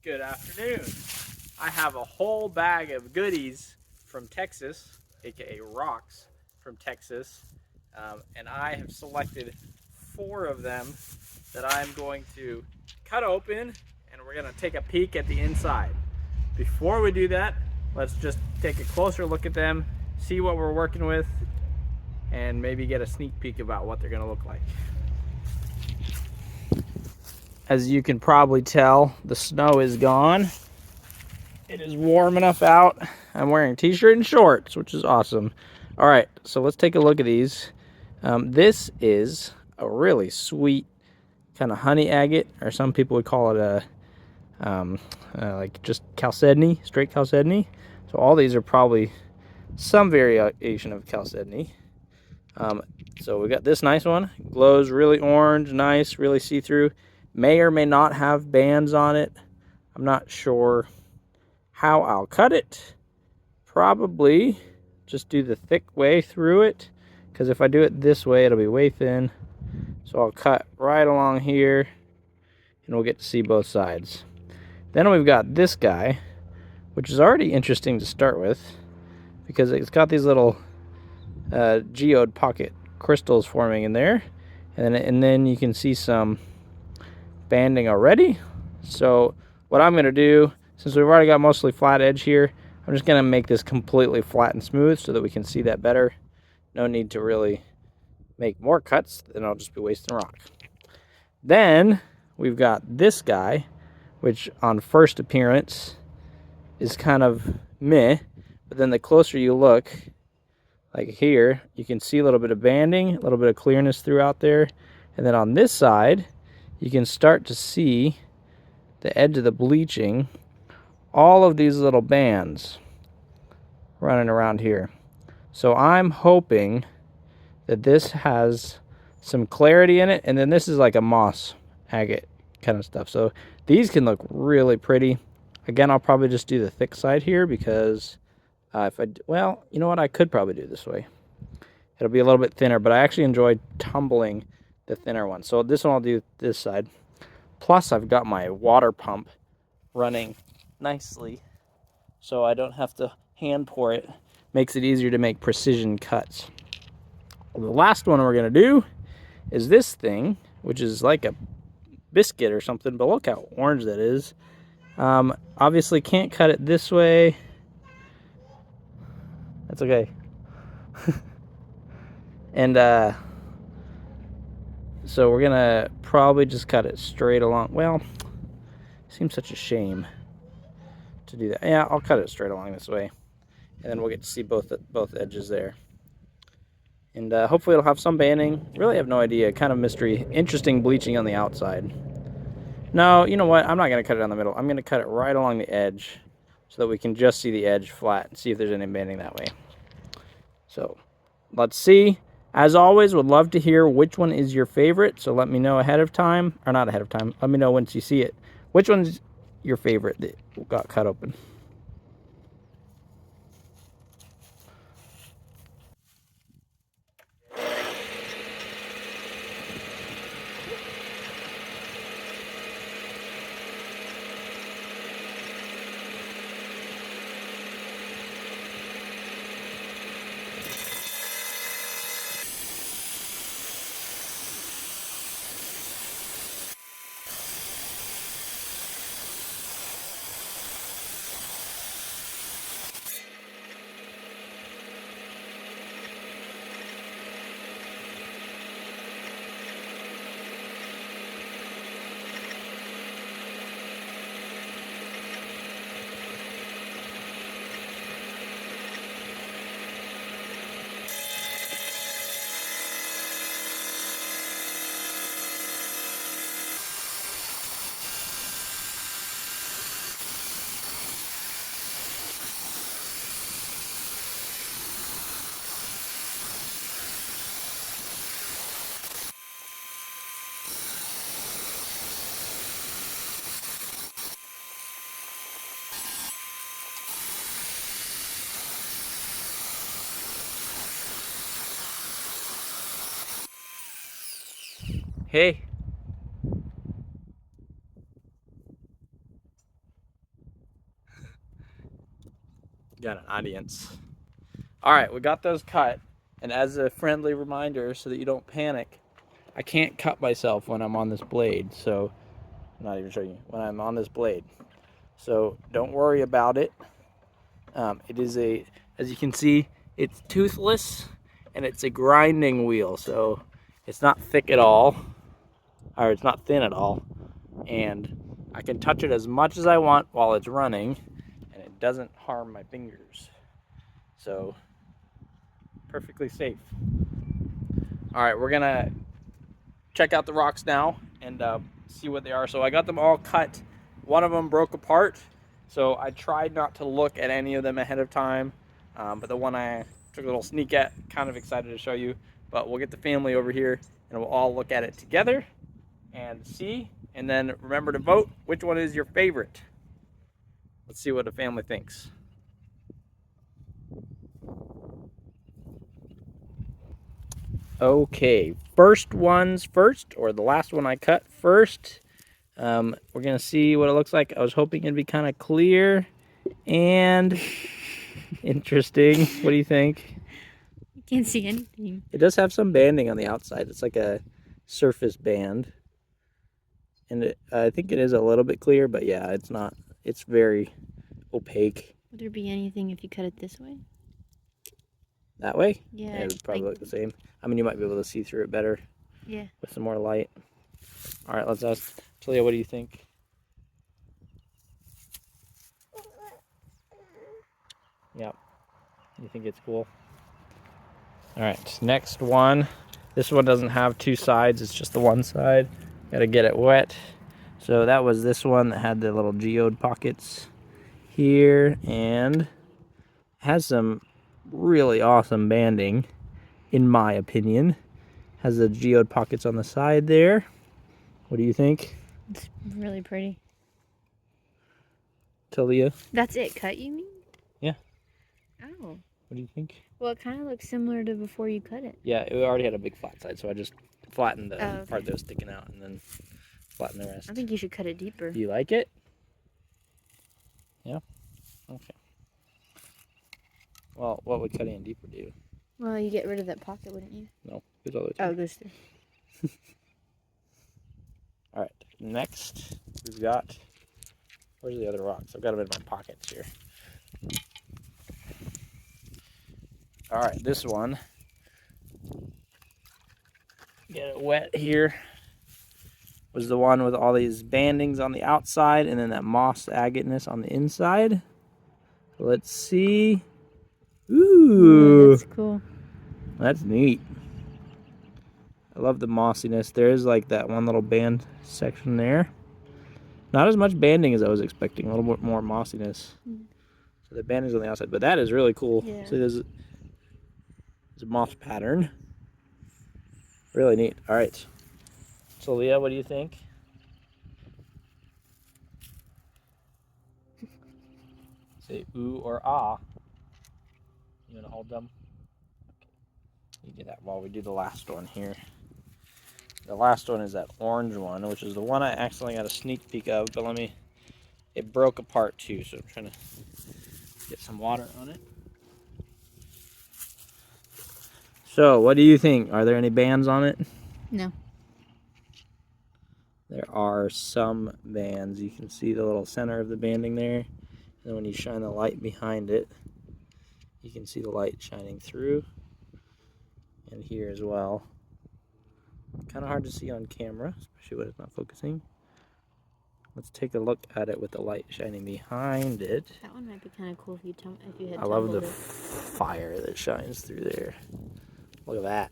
Good afternoon. I have a whole bag of goodies from Texas, aka rocks from Texas, and I have selected 4 of them that I'm going to cut open, and we're going to take a peek at the inside. Before we do that, let's just take a closer look at them, see what we're working with, and maybe get a sneak peek about what they're going to look like. As you can probably tell, the snow is gone. It is warm enough out. I'm wearing a t-shirt and shorts, which is awesome. All right, so let's take a look at these. This is a really sweet kind of honey agate, or some people would call it a like just chalcedony, straight chalcedony. So all these are probably some variation of chalcedony. So we got this nice one. Glows really orange, nice, really see-through. May or may not have bands on it. I'm not sure how I'll cut it. Probably just do the thick way through it, because if I do it this way, it'll be way thin. So I'll cut right along here, and we'll get to see both sides. Then we've got this guy, which is already interesting to start with, because it's got these little geode pocket crystals forming in there, and then you can see some banding already. So what I'm going to do, since we've already got mostly flat edge here, I'm just going to make this completely flat and smooth so that we can see that better. No need to really make more cuts, then I'll just be wasting rock. Then we've got this guy, which on first appearance is kind of meh, but then the closer you look, like here, you can see a little bit of banding, a little bit of clearness throughout there. And then on this side, you can start to see the edge of the bleaching, all of these little bands running around here. So I'm hoping that this has some clarity in it, and then this is like a moss agate kind of stuff. So these can look really pretty. Again, I'll probably just do the thick side here, because well, you know what, I could probably do it this way. It'll be a little bit thinner, but I actually enjoy tumbling the thinner one. So this one I'll do this side. Plus I've got my water pump running nicely, so I don't have to hand pour it. Makes it easier to make precision cuts. The last one we're going to do is this thing, which is like a biscuit or something, but look how orange that is. Obviously can't cut it this way. That's okay. And so we're gonna probably just cut it straight along. Well, seems such a shame to do that. Yeah, I'll cut it straight along this way, and then we'll get to see both edges there. And hopefully it'll have some banding. Really have no idea. Kind of mystery. Interesting bleaching on the outside. No, you know what? I'm not gonna cut it on the middle. I'm gonna cut it right along the edge, so that we can just see the edge flat and see if there's any banding that way. So let's see. As always, would love to hear which one is your favorite, so let me know ahead of time, or not ahead of time, let me know once you see it. Which one's your favorite that got cut open? Hey. got an audience. All right, we got those cut. And as a friendly reminder so that you don't panic, I can't cut myself when I'm on this blade. So I'm not even showing you when I'm on this blade. So don't worry about it. It is as you can see, it's toothless and it's a grinding wheel. So it's not thick at all, or it's not thin at all. And I can touch it as much as I want while it's running and it doesn't harm my fingers. So perfectly safe. All right, we're gonna check out the rocks now and see what they are. So I got them all cut. One of them broke apart, so I tried not to look at any of them ahead of time, but the one I took a little sneak at, kind of excited to show you. But we'll get the family over here and we'll all look at it together and see, and then remember to vote which one is your favorite. Let's see what the family thinks. Okay, first ones first, or the last one I cut first. We're gonna see what it looks like. I was hoping it'd be kind of clear and interesting. What do you think? You can't see anything. It does have some banding on the outside. It's like a surface band. And I think it is a little bit clear, but yeah, it's not. It's very opaque. Would there be anything if you cut it this way? That way? Yeah. It would probably look the same. I mean, you might be able to see through it better. Yeah. With some more light. All right, let's ask Talia, what do you think? Yep. You think it's cool? All right, next one. This one doesn't have two sides, it's just the one side. Gotta get it wet. So that was this one that had the little geode pockets here, and has some really awesome banding, in my opinion. Has the geode pockets on the side there. What do you think? It's really pretty. Talia? That's it cut, you mean? Yeah. Oh. What do you think? Well, it kind of looks similar to before you cut it. Yeah, it already had a big flat side, so I just flattened the okay. part that was sticking out and then flattened the rest. I think you should cut it deeper. Do you like it? Yeah? Okay. Well, what would cutting it deeper do? Well, you get rid of that pocket, wouldn't you? No, goes all the way Oh, through. it goes through. All right, next we've got, where's the other rocks? I've got them in my pockets here. All right, this one, get it wet here, was the one with all these bandings on the outside and then that moss agateness on the inside. Let's see. Ooh, that's cool. That's neat. I love the mossiness. There's like that one little band section there. Not as much banding as I was expecting. A little bit more mossiness. So the banding's on the outside, but that is really cool. Yeah. So there's a moss pattern. Really neat. All right. So Leah, what do you think? Say ooh or ah. You want to hold them? Okay. You do that while we do the last one here. The last one is that orange one, which is the one I accidentally got a sneak peek of, but it broke apart too, so I'm trying to get some water on it. So, what do you think? Are there any bands on it? No. There are some bands. You can see the little center of the banding there. And when you shine the light behind it, you can see the light shining through. And here as well. Kind of hard to see on camera, especially when it's not focusing. Let's take a look at it with the light shining behind it. That one might be kind of cool if you had. I love the fire that shines through there. Look at that.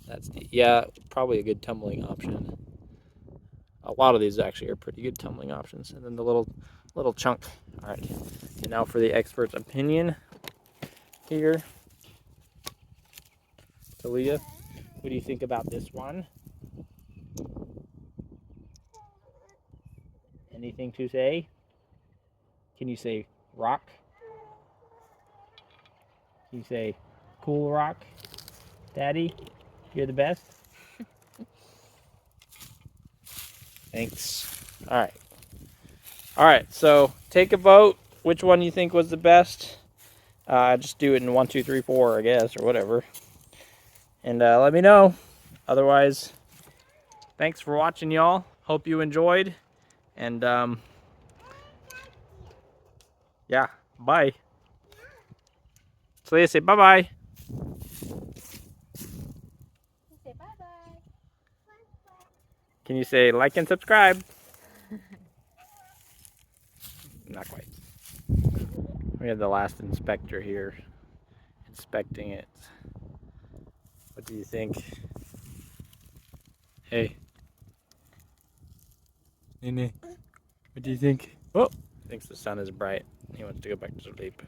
That's neat. Yeah, probably a good tumbling option. A lot of these actually are pretty good tumbling options. And then the little chunk. All right. And now for the expert's opinion here. Talia, what do you think about this one? Anything to say? Can you say rock? Can you say cool rock? Daddy, you're the best? Thanks. All right. All right, so take a vote. Which one you think was the best? Just do it in 1, 2, 3, 4, I guess, or whatever. And let me know. Otherwise, thanks for watching, y'all. Hope you enjoyed. And yeah, bye. So they say bye-bye. Say bye-bye. Can you say like and subscribe? Not quite. We have the last inspector here inspecting it. What do you think? Hey. Nene, what do you think? Oh, thinks the sun is bright. He wants to go back to sleep.